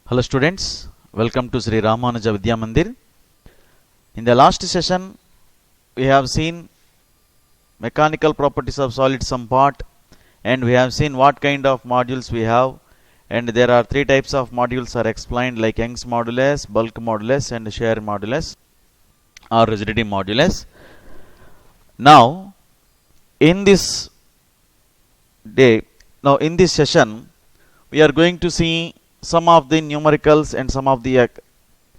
Hello students, welcome to Sri Ramanuja Vidya Mandir. In the last session, we have seen mechanical properties of solid some part, and we have seen what kind of modules we have, and there are three types of modules are explained like Young's modulus, bulk modulus and shear modulus or rigidity modulus. Now in this session we are going to see some of the numericals and some of the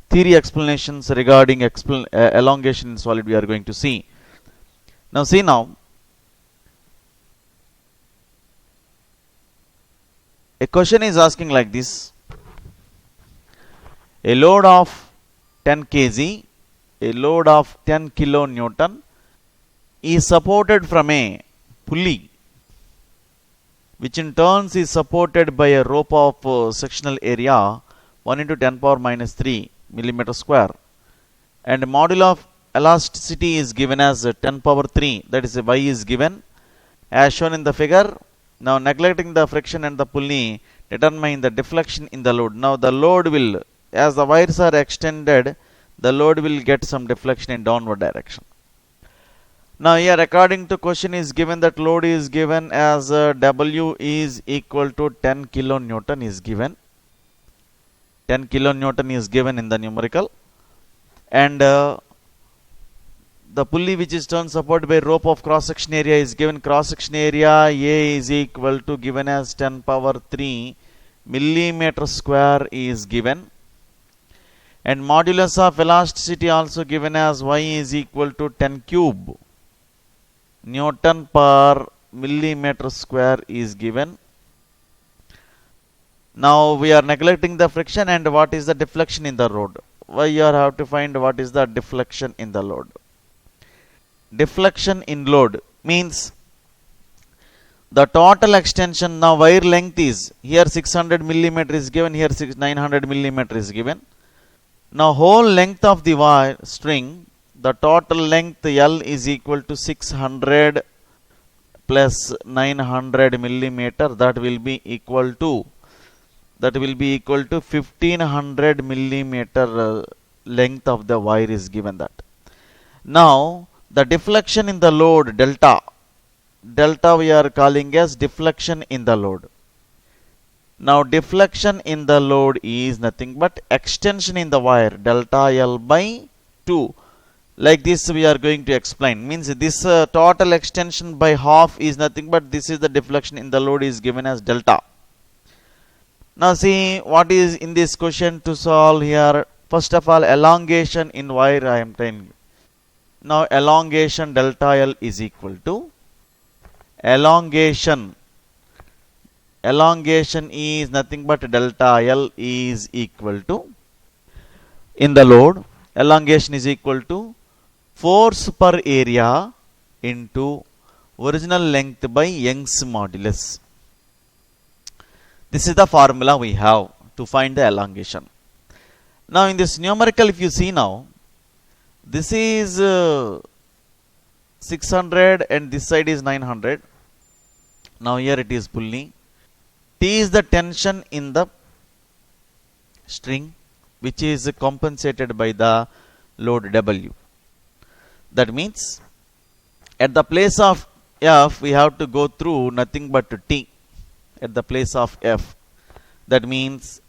theory explanations regarding elongation in solid we are going to see. Now see now, a question is asking like this: a load of 10 kg, a load of 10 kilonewton is supported from a pulley which in turns is supported by a rope of sectional area 1 into 10 power minus 3 millimeter square, and module of elasticity is given as 10 power 3, that is y is given as shown in the figure. Now neglecting the friction and the pulley, determine the deflection in the load. Now the load will, as the wires are extended, the load will get some deflection in downward direction. Now here according to question is given that load is given as W is equal to 10 kilonewton is given. 10 kilonewton is given in the numerical, and the pulley which is turned supported by rope of cross section area is given. Cross section area A is equal to given as 10 power 3 millimeter square is given, and modulus of elasticity also given as y is equal to 10 cube Newton per millimeter square is given. Now we are neglecting the friction and what is the deflection in the load. Why you have to find what is the deflection in the load. Deflection in load means the total extension. Now wire length is here 600 millimeter is given, here 900 millimeter is given. Now whole length of the wire string, the total length L is equal to 600 plus 900 millimeter, that will be equal to 1500 millimeter length of the wire is given that. Now the deflection in the load delta we are calling as deflection in the load. Now deflection in the load is nothing but extension in the wire delta L by 2. Like this we are going to explain. Means this total extension by half is nothing but this is the deflection in the load is given as delta. Now see what is in this question to solve here. First of all, elongation in wire I am telling you. Now elongation delta L is equal to elongation is nothing but delta L is equal to, in the load elongation is equal to force per area into original length by Young's modulus. This is the formula we have to find the elongation. Now in this numerical, if you see now, this is 600 and this side is 900. Now here it is pulley. T is the tension in the string which is compensated by the load W. That means at the place of F we have to go through nothing but T at the place of F. That means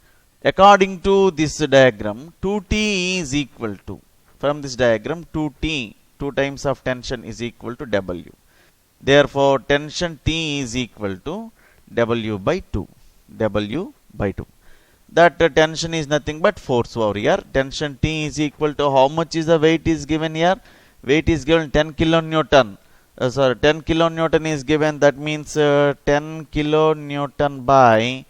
according to this diagram 2T is equal to, from this diagram 2T, 2 times of tension is equal to W. Therefore tension T is equal to W by 2. That tension is nothing but force over here. Tension T is equal to how much is the weight is given here. Weight is given 10 kilonewton. 10 kilonewton is given. That means 10 kilonewton by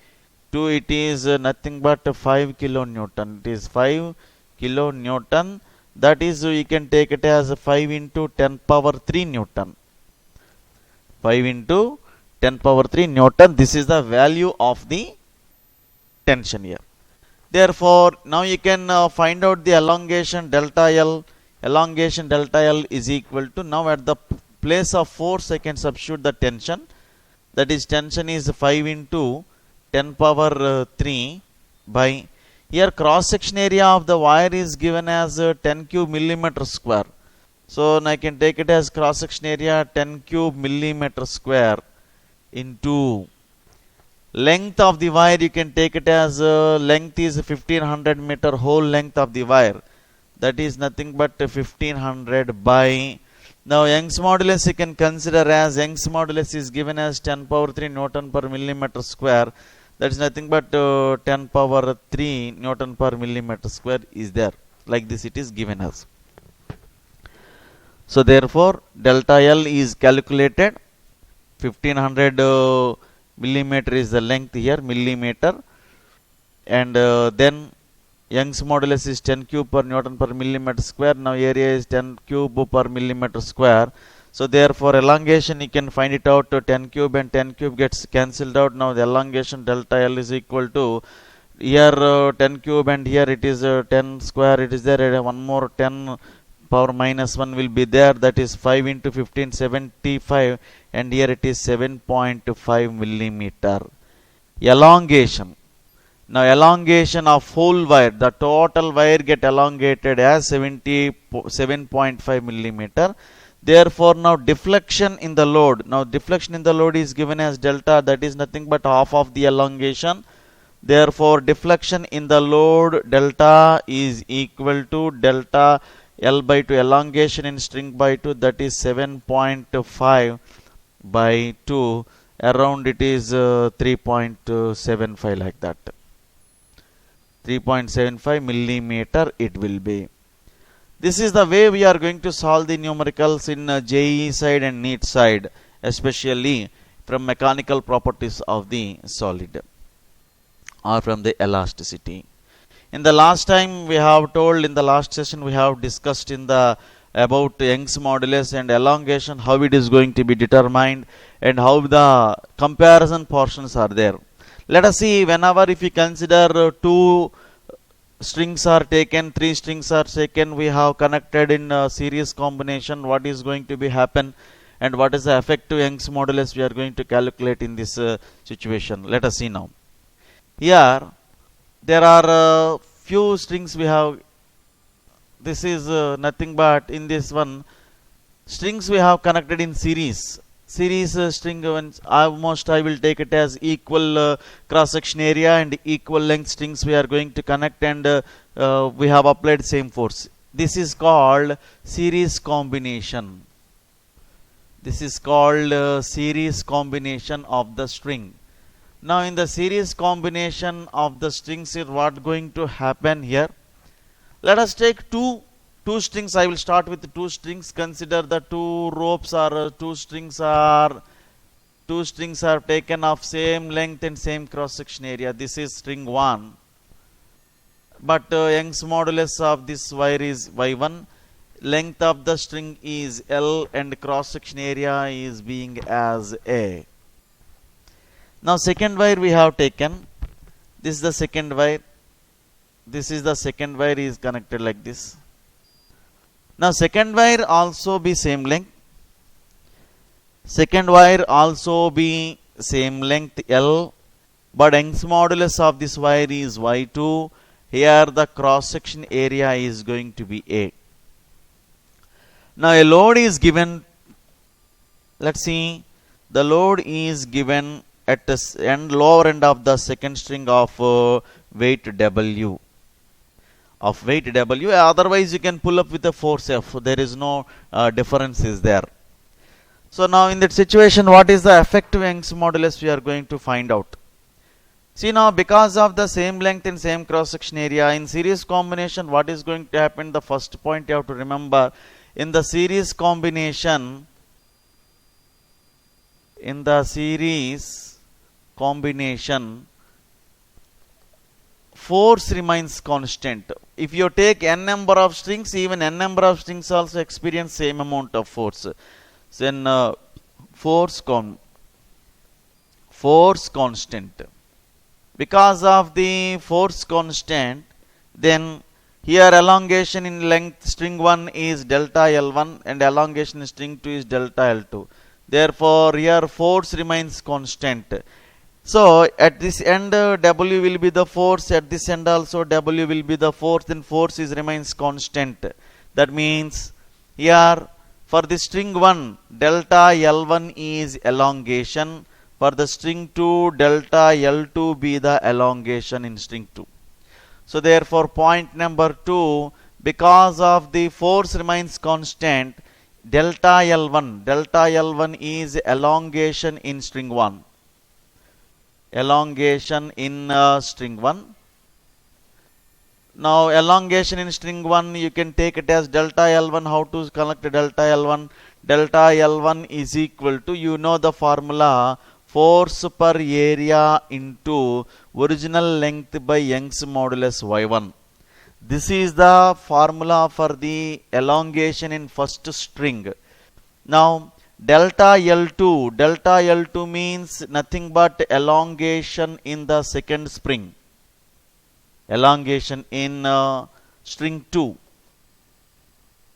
2. It is nothing but 5 kilonewton. It is 5 kilonewton. That is, we can take it as 5 into 10 power 3 Newton. 5 into 10 power 3 Newton. This is the value of the tension here. Therefore, now you can find out the elongation delta L. Elongation delta L is equal to, now at the place of force I can substitute the tension. That is, tension is 5 into 10 power 3 by Here cross section area of the wire is given as 10 cube millimeter square. So I can take it as cross section area 10 cube millimeter square into length of the wire. You can take it as length is 1500 meter, whole length of the wire. That is nothing but 1500 by, now Young's modulus you can consider as, Young's modulus is given as 10 power 3 Newton per millimeter square. That is nothing but 10 power 3 Newton per millimeter square is there. Like this it is given as. So therefore delta L is calculated. 1500 millimeter is the length here, millimeter, and then Young's modulus is 10 cube per Newton per millimeter square. Now area is 10 cube per millimeter square. So therefore elongation you can find it out, 10 cube and 10 cube gets cancelled out. Now the elongation delta L is equal to, here 10 cube and here it is 10 square, it is there, one more 10 power minus 1 will be there, that is 5 into 15, 75, and here it is 7.5 millimeter elongation. Now elongation of whole wire, the total wire get elongated as 7.5 millimeter. Therefore now deflection in the load, now deflection in the load is given as delta, that is nothing but half of the elongation. Therefore deflection in the load delta is equal to delta L by 2, elongation in string by 2, that is 7.5 by 2, around it is 3.75 like that. 3.75 millimeter it will be. This is the way we are going to solve the numericals in JEE side and NEET side, especially from mechanical properties of the solid or from the elasticity. In the last time we have told, in the last session we have discussed in the about Young's modulus and elongation, how it is going to be determined and how the comparison portions are there. Let us see, whenever if you consider two strings are taken, three strings are taken, we have connected in series combination, what is going to be happen and what is the effective Young's modulus we are going to calculate in this situation. Let us see now. Here there are few strings we have. This is nothing but, in this one, strings we have connected in series. Series string, almost I will take it as equal cross section area and equal length strings we are going to connect, and we have applied same force. This is called series combination. This is called series combination of the string. Now in the series combination of the strings, what going to happen here? Let us take two strings. I will start with two strings. Consider the two ropes or two strings are taken of same length and same cross section area. This is string 1, but Young's modulus of this wire is y1. Length of the string is L and cross section area is being as A. Now second wire we have taken. This is the second wire. This is the second wire is connected like this. Now second wire also be same length. Second wire also be same length L, but Young's modulus of this wire is y2. Here the cross section area is going to be A. Now a load is given. Let's see. The load is given at the lower end of the second string of weight W. Otherwise you can pull up with the force F. There is no difference is there. So now in that situation, what is the effective Young's modulus we are going to find out? See now, because of the same length and same cross section area, in series combination what is going to happen? The first point you have to remember, in the series combination, force remains constant. If you take n number of strings, even n number of strings also experience same amount of force. Then force constant. Because of the force constant, then here elongation in length string 1 is delta L1 and elongation in string 2 is delta L2. Therefore here force remains constant. So at this end W will be the force, at this end also W will be the force, then force is remains constant. That means here for the string 1 delta L1 is elongation, for the string 2 delta L2 be the elongation in string 2. So therefore point number 2, because of the force remains constant, delta L1 is elongation in string 1. Elongation in string 1. Now elongation in string 1 you can take it as delta L1. How to collect delta L1? Delta L1 is equal to, you know the formula, force per area into original length by Young's modulus y1. This is the formula for the elongation in first string. Now delta L2 means nothing but elongation in the second string. Elongation in string 2.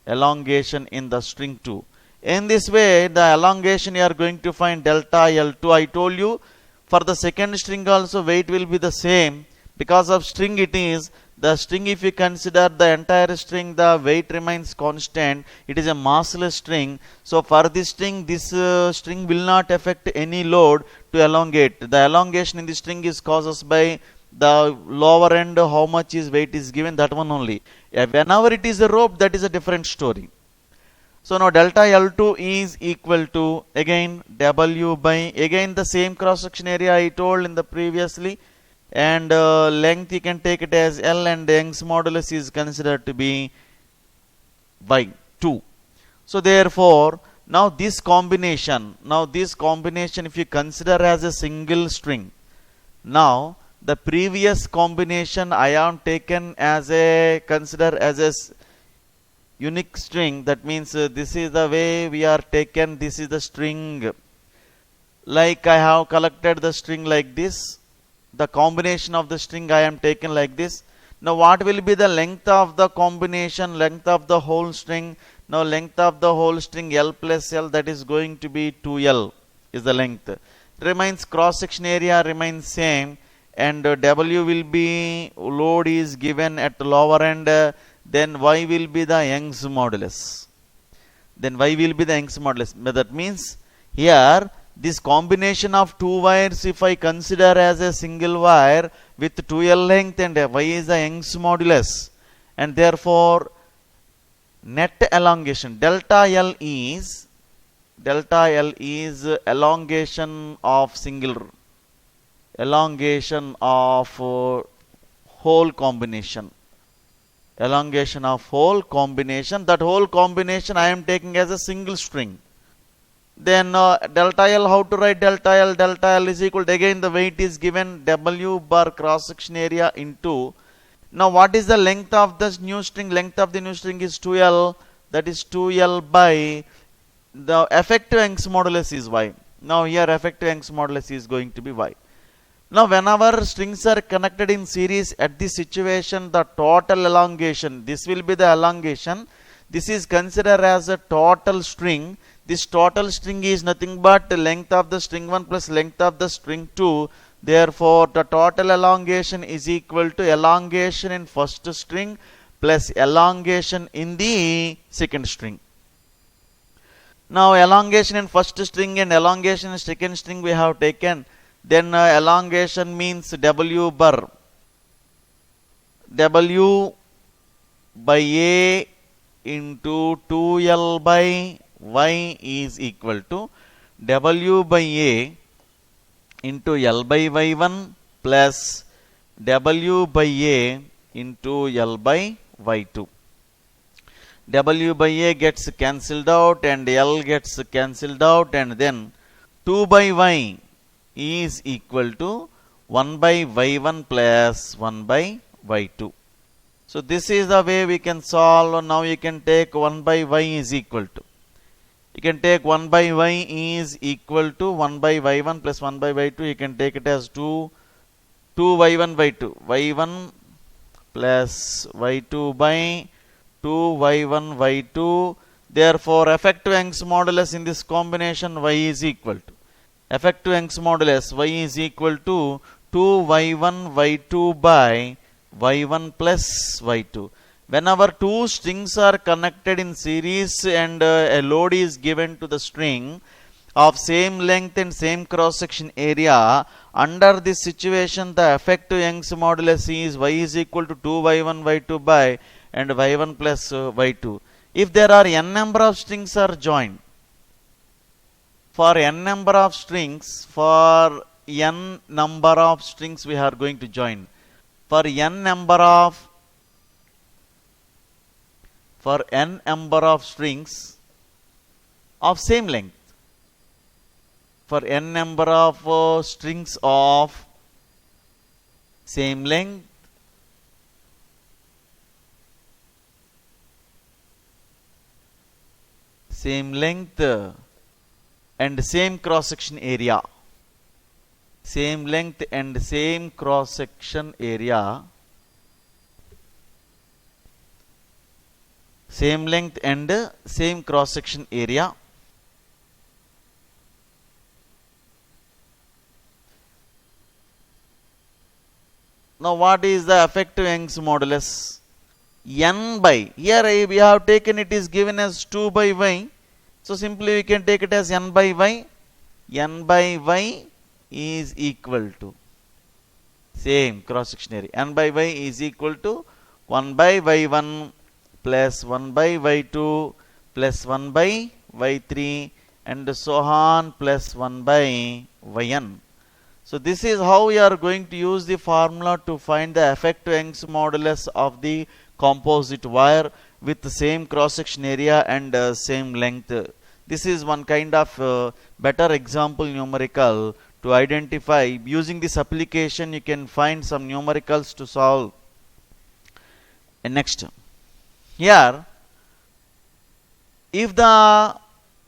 Elongation in the string 2. In this way, the elongation you are going to find delta L2. I told you for the second string also weight will be the same. Because of string it is, the string if you consider the entire string, the weight remains constant. It is a massless string. So for this string will not affect any load to elongate. The elongation in the string is causes by the lower end, how much is weight is given, that one only. Whenever it is a rope, that is a different story. So now delta L2 is equal to again W by, again the same cross section area I told in the previously, and length you can take it as L, and Young's modulus is considered to be by 2. So therefore now this combination if you consider as a single string, now the previous combination I am taken as a consider as a unique string. That means this is the way we are taken, this is the string, like I have collected the string like this, the combination of the string I am taken like this. Now what will be the length of the combination, length of the whole string? Now length of the whole string L plus L, that is going to be 2L is the length. Remains cross section area remains same, and W will be, load is given at lower end, then Y will be the Young's modulus. That means here this combination of two wires if I consider as a single wire with 2L length, and Y is the Young's modulus, and therefore net elongation delta L is elongation of whole combination. That whole combination I am taking as a single string. Then delta L, how to write delta L? Delta L is equal to, again the weight is given W bar cross section area into, now what is the length of this new string? Length of the new string is 2L, that is 2L by the effective Young's modulus is Y. Now here effective Young's modulus is going to be Y. Now whenever strings are connected in series, at this situation the total elongation, this will be the elongation, this is considered as a total string. This total string is nothing but length of the string 1 plus length of the string 2. Therefore the total elongation is equal to elongation in first string plus elongation in the second string. Now elongation in first string and elongation in second string we have taken. Then elongation means W by A into 2L by Y is equal to W by A into L by Y1 plus W by A into L by Y2. W by A gets cancelled out and L gets cancelled out, and then 2 by Y is equal to 1 by Y1 plus 1 by Y2. So this is the way we can solve. Now you can take 1 by Y is equal to, you can take 1 by Y is equal to 1 by Y1 plus 1 by Y2. You can take it as 2 Y1 by 2. Y1 plus Y2 by 2 Y1 Y2. Therefore effective Young's modulus in this combination Y is equal to, effective Young's modulus y is equal to 2y1 y2 by y1 plus y2. Whenever two strings are connected in series and a load is given to the string of same length and same cross section area, under this situation the effective Young's modulus is y is equal to 2y1 y2 by and y1 plus y2. If there are n number of strings are joined, for n number of strings we are going to join. For n number of strings of same length. For n number of strings of same length, and same cross section area. Same length and same cross section area. Same length and same cross section area. Now what is the effective Young's modulus? N by, here we have taken it is given as 2 by y. So simply we can take it as n by y. N by y is equal to same cross section area. N by y is equal to 1 by y1 plus 1 by y2 plus 1 by y3 and so on plus 1 by yn. So this is how we are going to use the formula to find the effective Young's modulus of the composite wire with the same cross section area and same length. This is one kind of better example numerical to identify. Using this application you can find some numericals to solve. And next, here if the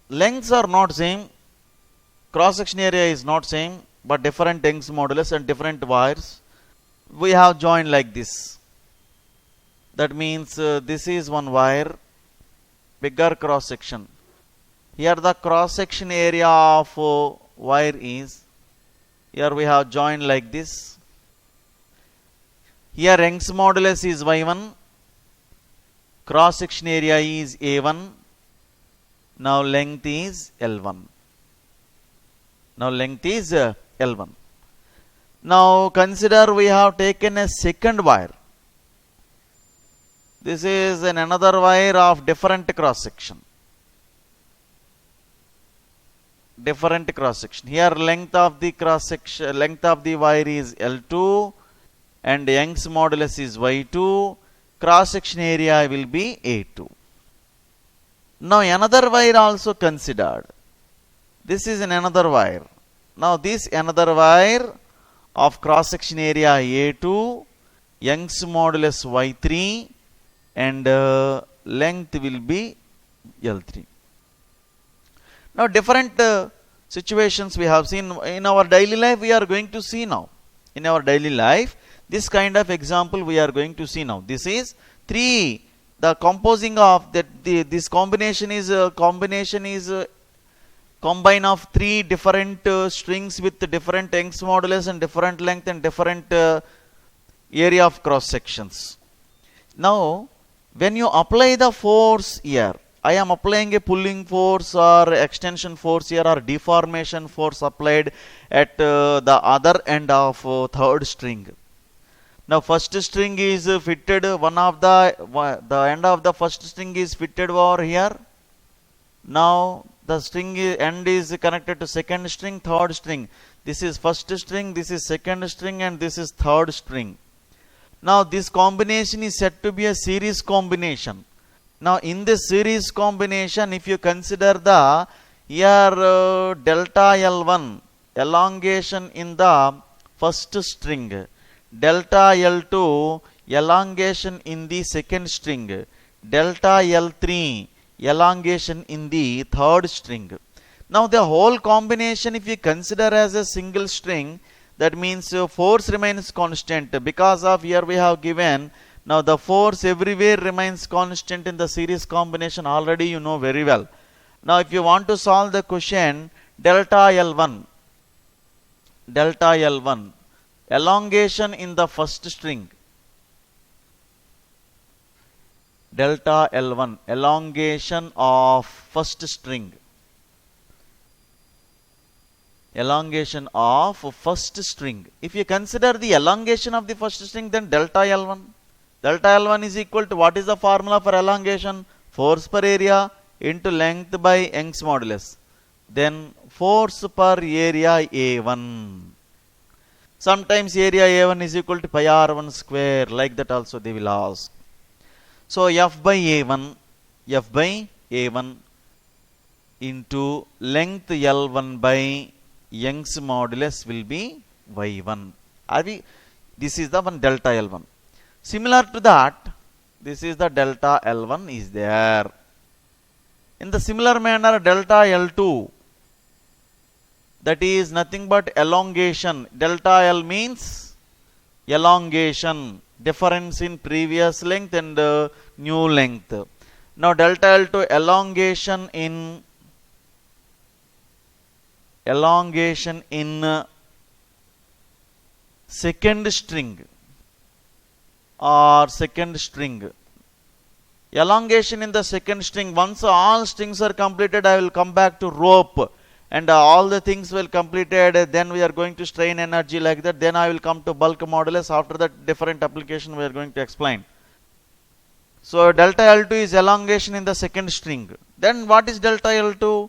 lengths are not same, cross section area is not same, but different Young's modulus and different wires, we have joined like this. That means this is one wire, bigger cross section. Here the cross section area of wire is, here we have joined like this. Here Young's modulus is y1, cross section area is a1. Now length is l1. L1. Now consider we have taken a second wire. This is another wire of different cross section. Here length of the wire is L2 and Young's modulus is Y2. Cross section area will be A2. Now another wire also considered. This is another wire. Now this another wire of cross section area A2, Young's modulus Y3 and length will be L3. Now different situations we have seen in our daily life, we are going to see now. In our daily life, this kind of example we are going to see now. This is 3. The composing of this combination is combine of 3 different strings with different Young's modulus and different length and different area of cross sections. Now when you apply the force here, I am applying a pulling force or extension force here or deformation force applied at the other end of third string. Now first string is fitted, the end of the first string is fitted over here. Now the string end is connected to second string, third string. This is first string, this is second string and this is third string. Now this combination is said to be a series combination. Now in this series combination, if you consider the here delta L1 elongation in the first string, delta L2 elongation in the second string, delta L3 elongation in the third string. Now the whole combination if you consider as a single string, that means force remains constant because of here we have given. Now the force everywhere remains constant in the series combination, already you know very well. Now if you want to solve the question delta L1, delta L1, elongation in the first string, delta L1, elongation of first string, elongation of first string. If you consider the elongation of the first string, then delta L1 is equal to, what is the formula for elongation? Force per area into length by Young's modulus. Then force per area A1. Sometimes area A1 is equal to pi R1 square, like that also they will ask. So F by A1 into length L1 by Young's modulus will be Y1. This is the one delta L1. Similar to that, this is the delta L1 is there. In the similar manner, delta L2, that is nothing but elongation. Delta L means elongation, difference in previous length and new length. Now delta L2, elongation in second string or second string. Elongation in the second string. Once all strings are completed, I will come back to rope, and all the things will completed. Then we are going to strain energy, like that. Then I will come to bulk modulus. After that, different application we are going to explain. So delta L2 is elongation in the second string. Then what is delta L2?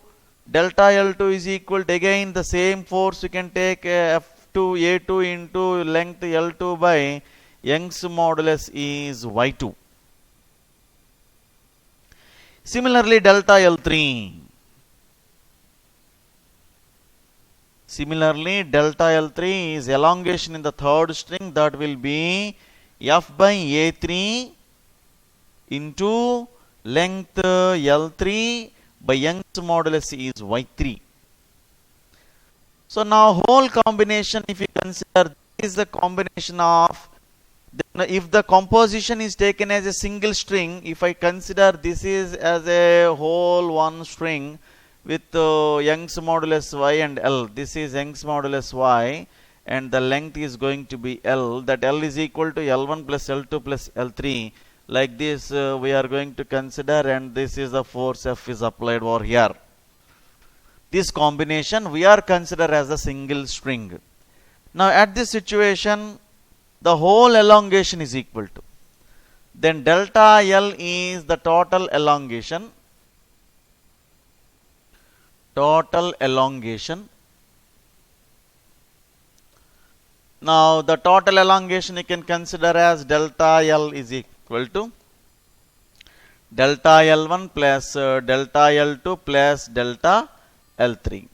Delta L2 is equal to, again the same force you can take, F2 A2 into length L2 by Young's modulus is Y2. Similarly, delta L3. Similarly, delta L3 is elongation in the third string, that will be F by A3 into length L3 by Young's modulus is Y3. So now whole combination, if you consider, this is the combination of, if the composition is taken as a single string, if I consider this is as a whole one string with Young's modulus y and L, this is Young's modulus y and the length is going to be L, that L is equal to L1 plus L2 plus L3, like this we are going to consider, and this is the force F is applied over here. This combination we are consider as a single string. Now at this situation, the whole elongation is equal to, then delta L is the total elongation. Now the total elongation you can consider as delta L is equal to delta L1 plus delta L2 plus delta L3.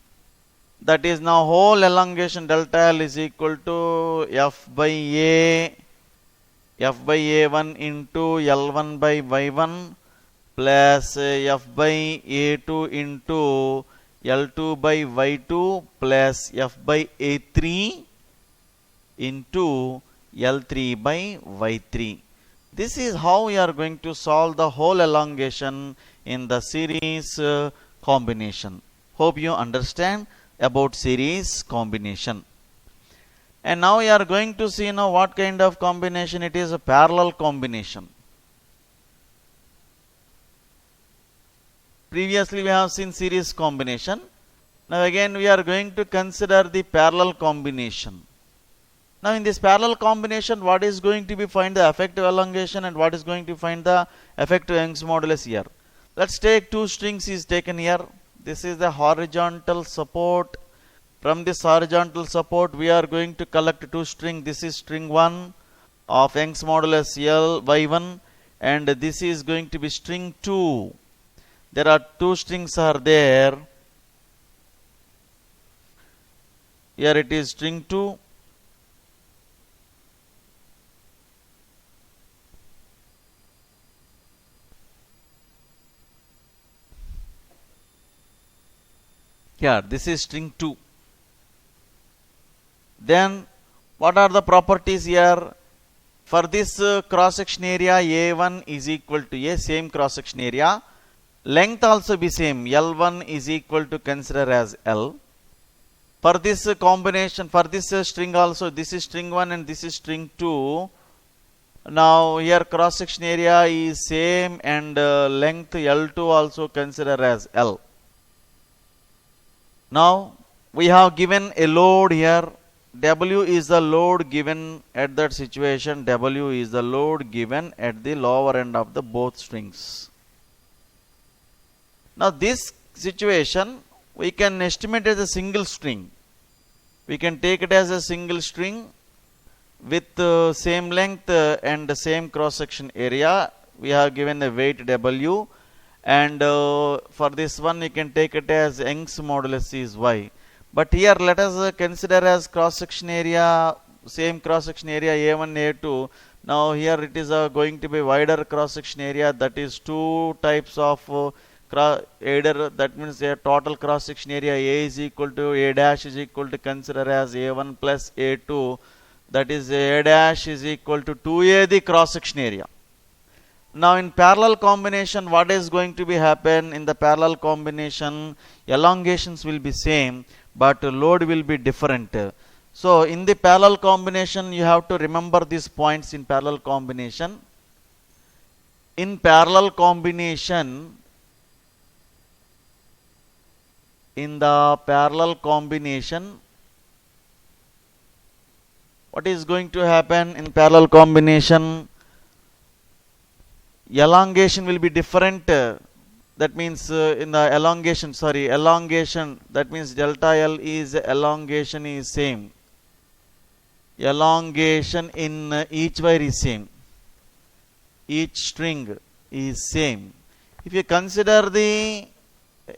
That is, now whole elongation delta L is equal to F by A1 into L1 by Y1 plus F by A2 into L2 by Y2 plus F by A3 into L3 by Y3. This is how we are going to solve the whole elongation in the series combination. Hope you understand about series combination. And now we are going to see now what kind of combination it is, a parallel combination. Previously we have seen series combination. Now again we are going to consider the parallel combination. Now in this parallel combination, what is going to be find the effective elongation and what is going to find the effective Young's modulus here. Let's take two strings is taken here. This is the horizontal support. From this horizontal support, we are going to collect two strings. This is string 1 of Young's modulus L Y1, and this is going to be string 2. There are two strings are there. Here it is string 2. Here this is string 2. Then what are the properties here? For this cross section area, A1 is equal to A, same cross section area. Length also be same, L1 is equal to consider as L. For this combination, for this string also, this is string 1 and this is string 2. Now here cross section area is same and length L2 also consider as L. Now we have given a load here. W is the load given at that situation. W is the load given at the lower end of the both strings. Now this situation we can estimate as a single string. We can take it as a single string with same length and the same cross section area. We have given a weight W, and for this one you can take it as Young's modulus is Y. But here let us consider as cross section area, same cross section area A1, A2. Now here it is going to be wider cross section area, that is two types of either, that means a total cross section area A is equal to A dash is equal to consider as A1 plus A2, that is A dash is equal to 2A the cross section area. Now in parallel combination, what is going to be happen in the parallel combination? Elongations will be same but load will be different. So in the parallel combination you have to remember these points in parallel combination. In parallel combination, what is going to happen in parallel combination? Elongation will be different. That means in the elongation, that means delta L is elongation is same. Elongation in each wire is same. Each string is same. If you consider the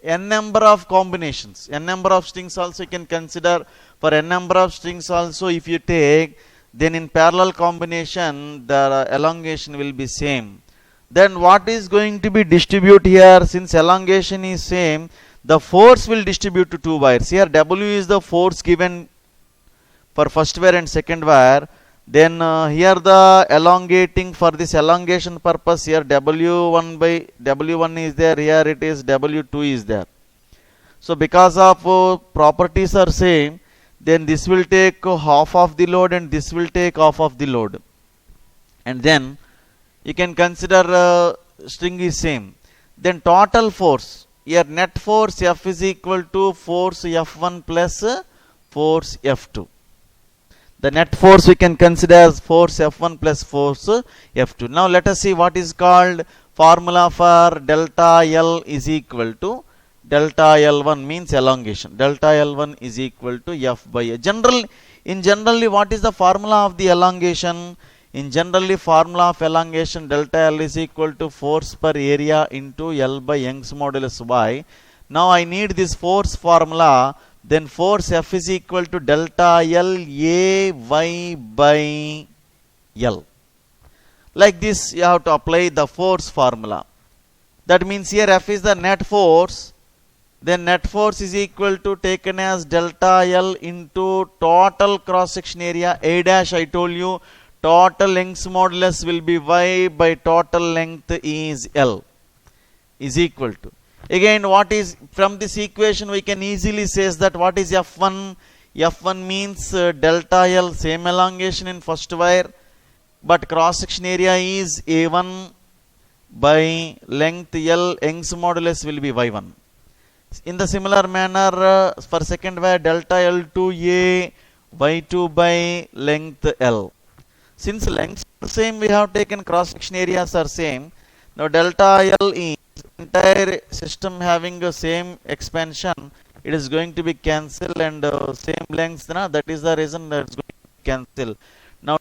n number of combinations, n number of strings also you can consider. For n number of strings also if you take, then in parallel combination the elongation will be same. Then what is going to be distribute here? Since elongation is same, the force will distribute to two wires. Here W is the force given for first wire and second wire. Then here the elongating, for this elongation purpose, here W1 is there, here it is W2 is there. So because of properties are same, then this will take half of the load and this will take half of the load. And then you can consider string is same. Then total force, here net force F is equal to force F1 plus force F2. The net force we can consider as force F1 plus force F2. Now let us see what is called formula for delta L is equal to delta L1 means elongation. Delta L1 is equal to F by A. Generally, what is the formula of the elongation? In generally formula of elongation, delta L is equal to force per area into L by Young's modulus Y. Now I need this force formula. Then force F is equal to delta L A Y by L. Like this you have to apply the force formula. That means here F is the net force. Then net force is equal to taken as delta L into total cross section area A dash. I told you total Young's modulus will be Y by total length is L is equal to. Again, what is from this equation we can easily say that what is F1? F1 means delta L, same elongation in first wire, but cross section area is A1 by length L, Young's modulus will be Y1. In the similar manner for second wire, delta L2A Y2 by length L. Since lengths are same, we have taken cross section areas are same. Now delta L is entire system having the same expansion, it is going to be cancelled, and same length, that is the reason that it's going to be cancelled. Now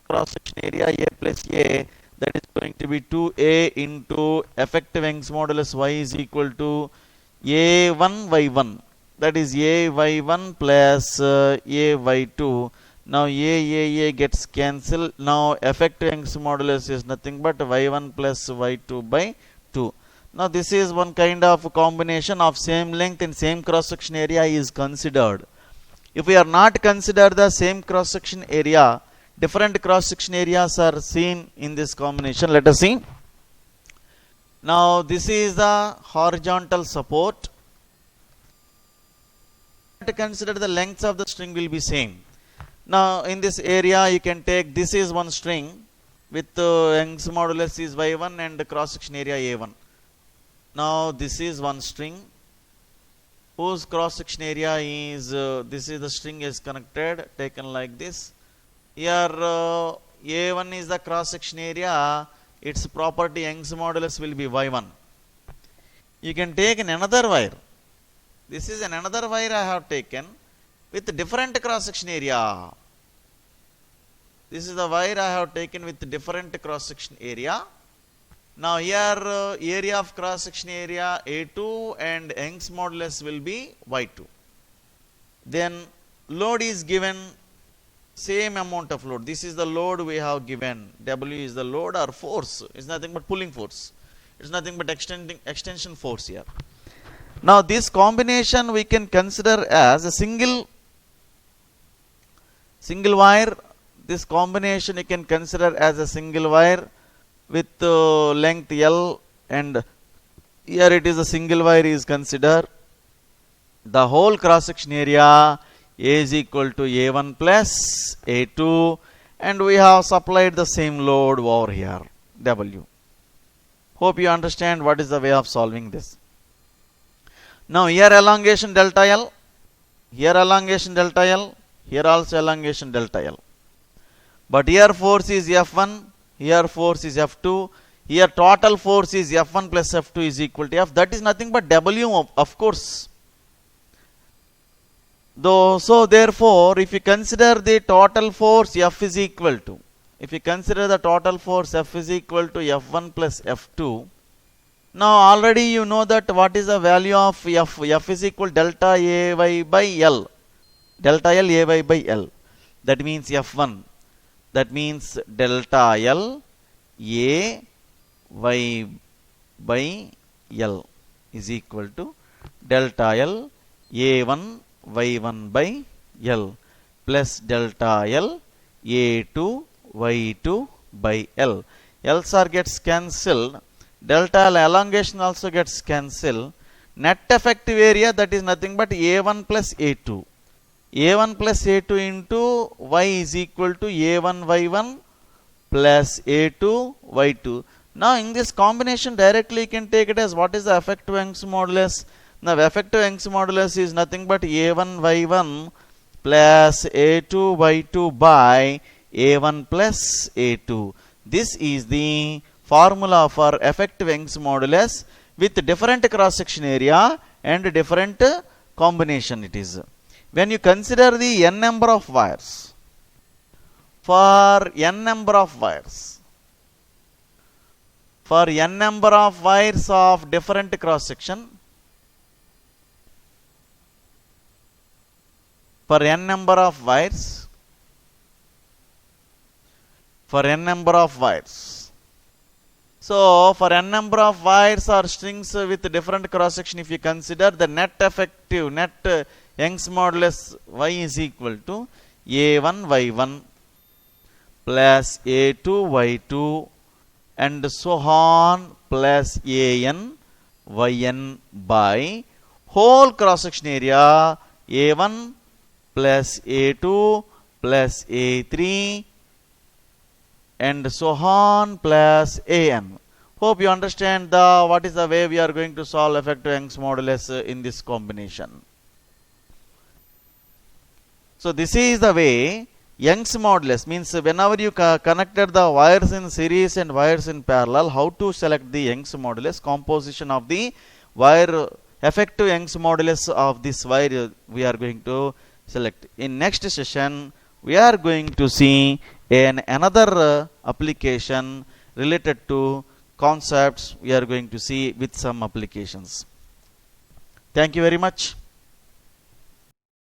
cross section area A plus A, that is going to be 2A into effective Young's modulus Y is equal to A1 Y1, that is A Y1 plus A Y2. Now A gets cancelled. Now effective Young's modulus is nothing but Y1 plus Y2 by 2. Now this is one kind of combination of same length and same cross section area is considered. If we are not consider the same cross section area, different cross section areas are seen in this combination. Let us see. Now this is the horizontal support. to consider the lengths of the string will be same. Now in this area you can take, this is one string with Young's modulus is y1 and the cross section area a1. Now this is one string whose cross section area is, this is the string is connected, taken like this. Here a1 is the cross section area, its property Young's modulus will be y1. You can take another wire. This is another wire I have taken with different cross section area. This is the wire I have taken with different cross section area. Now here area of cross section area A2 and Young's modulus will be Y2. Then load is given same amount of load. This is the load we have given. W is the load or force. It's nothing but pulling force. It's nothing but extension force here. Now this combination we can consider as a single wire. This combination you can consider as a single wire with length L, and here it is a single wire is considered. The whole cross section area A is equal to A1 plus A2, and we have supplied the same load over here, W. Hope you understand what is the way of solving this. Now here elongation delta L, here elongation delta L, here also elongation delta L. But here force is F1, here force is F2, here total force is F1 plus F2 is equal to F. That is nothing but W, of course. So therefore, if you consider the total force F is equal to, if you consider the total force F is equal to F1 plus F2, now already you know that what is the value of F. F is equal delta AY by L. Delta L AY by L. That means F1. That means delta L A Y by L is equal to delta L A1 Y1 by L plus delta L A2 Y2 by L. L's are gets cancelled. Delta L elongation also gets cancelled. Net effective area, that is nothing but A1 plus A2. A1 plus A2 into Y is equal to A1 Y1 plus A2 Y2. Now in this combination directly you can take it as what is the effective Young's modulus. Now effective Young's modulus is nothing but A1 Y1 plus A2 Y2 by A1 plus A2. This is the formula for effective Young's modulus with different cross section area and different combination it is. When you consider the n number of wires, for n number of wires of different cross section, for n number of wires, so for n number of wires or strings with different cross section, if you consider the net effective, net Young's modulus Y is equal to A1 Y1 plus A2 Y2 and so on plus AN YN by whole cross section area A1 plus A2 plus A3 and so on plus AN. Hope you understand what is the way we are going to solve effective Young's modulus in this combination. So this is the way Young's modulus, means whenever you connected the wires in series and wires in parallel, how to select the Young's modulus, composition of the wire, effective Young's modulus of this wire we are going to select. In next session we are going to see another application related to concepts we are going to see with some applications. Thank you very much.